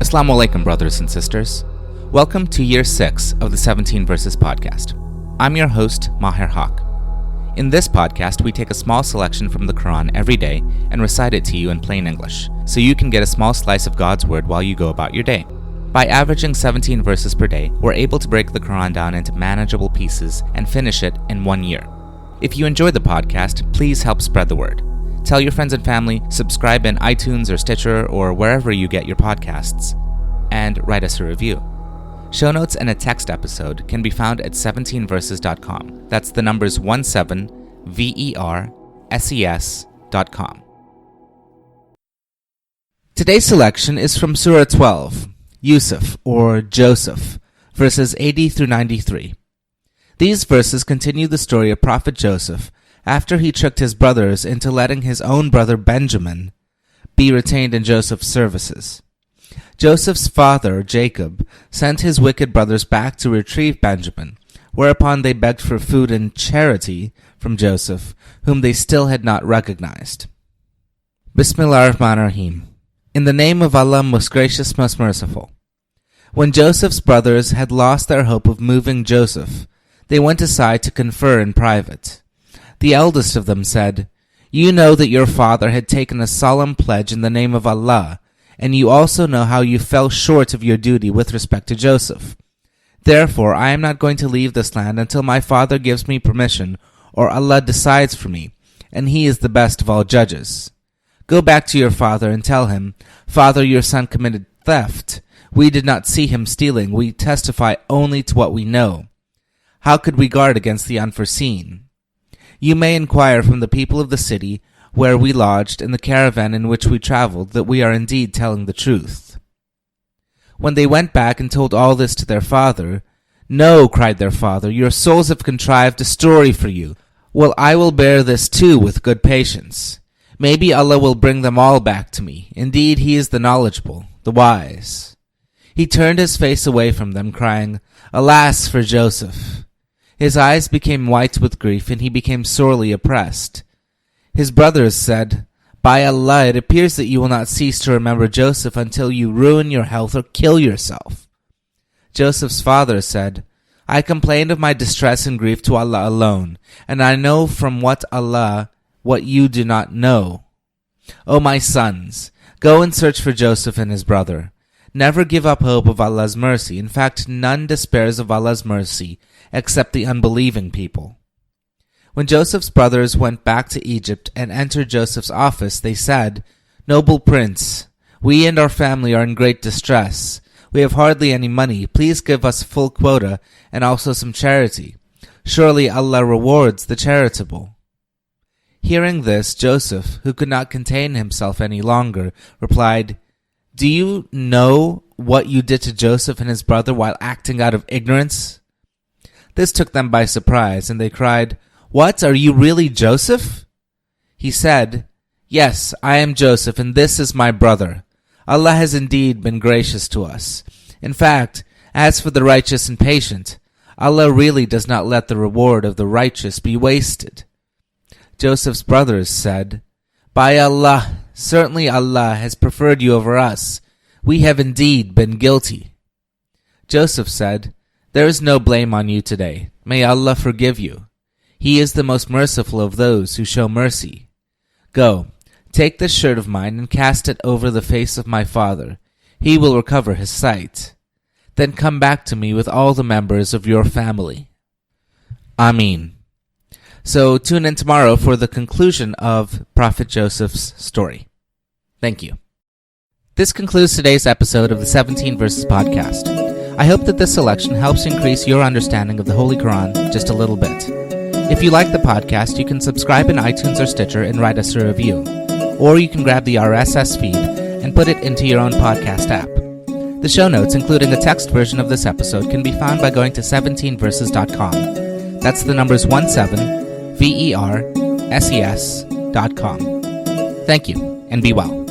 As-salaam wa-alaikum, brothers and sisters. Welcome to Year 6 of the 17 Verses podcast. I'm your host, Maher Haq. In this podcast, we take a small selection from the Quran every day and recite it to you in plain English, so you can get a small slice of God's Word while you go about your day. By averaging 17 verses per day, we're able to break the Quran down into manageable pieces and finish it in 1 year. If you enjoy the podcast, please help spread the word. Tell your friends and family, subscribe in iTunes or Stitcher or wherever you get your podcasts, and write us a review. Show notes and a text episode can be found at 17verses.com. That's the numbers 17verses.com. Today's selection is from Surah 12, Yüsuf or Joseph, verses 80 through 93. These verses continue the story of Prophet Joseph after he tricked his brothers into letting his own brother Benjamin be retained in Joseph's services. Joseph's father, Jacob, sent his wicked brothers back to retrieve Benjamin, whereupon they begged for food and charity from Joseph, whom they still had not recognized. Bismillahir-Rahmanir-Rahim. In the name of Allah, most gracious, most merciful. When Joseph's brothers had lost their hope of moving Joseph, they went aside to confer in private. The eldest of them said, "You know that your father had taken a solemn pledge in the name of Allah, and you also know how you fell short of your duty with respect to Joseph. Therefore, I am not going to leave this land until my father gives me permission, or Allah decides for me, and He is the best of all judges. Go back to your father and tell him, 'Father, your son committed theft. We did not see him stealing. We testify only to what we know. How could we guard against the unforeseen? You may inquire from the people of the city where we lodged in the caravan in which we traveled that we are indeed telling the truth.' When they went back and told all this to their father, 'No,' cried their father, 'your souls have contrived a story for you. Well, I will bear this too with good patience. Maybe Allah will bring them all back to me. Indeed, He is the knowledgeable, the wise.' He turned his face away from them, crying, 'Alas for Joseph!' His eyes became white with grief, and he became sorely oppressed. His brothers said, 'By Allah, it appears that you will not cease to remember Joseph until you ruin your health or kill yourself.' Joseph's father said, 'I complained of my distress and grief to Allah alone, and I know from Allah what you do not know. O my sons, go and search for Joseph and his brother. Never give up hope of Allah's mercy. In fact, none despairs of Allah's mercy except the unbelieving people.' When Joseph's brothers went back to Egypt and entered Joseph's office, they said, 'Noble prince, we and our family are in great distress. We have hardly any money. Please give us full quota and also some charity. Surely Allah rewards the charitable.' Hearing this, Joseph, who could not contain himself any longer, replied, 'Do you know what you did to Joseph and his brother while acting out of ignorance?' This took them by surprise, and they cried, 'What, are you really Joseph?' He said, 'Yes, I am Joseph, and this is my brother. Allah has indeed been gracious to us. In fact, as for the righteous and patient, Allah really does not let the reward of the righteous be wasted.' Joseph's brothers said, 'By Allah, certainly Allah has preferred you over us. We have indeed been guilty.' Joseph said, 'There is no blame on you today. May Allah forgive you. He is the most merciful of those who show mercy. Go, take this shirt of mine and cast it over the face of my father. He will recover his sight. Then come back to me with all the members of your family.' Ameen. So tune in tomorrow for the conclusion of Prophet Joseph's story. Thank you. This concludes today's episode of the 17 Verses podcast. I hope that this selection helps increase your understanding of the Holy Quran just a little bit. If you like the podcast, you can subscribe in iTunes or Stitcher and write us a review. Or you can grab the RSS feed and put it into your own podcast app. The show notes, including a text version of this episode, can be found by going to 17verses.com. That's the numbers 17verses.com. Thank you, and be well.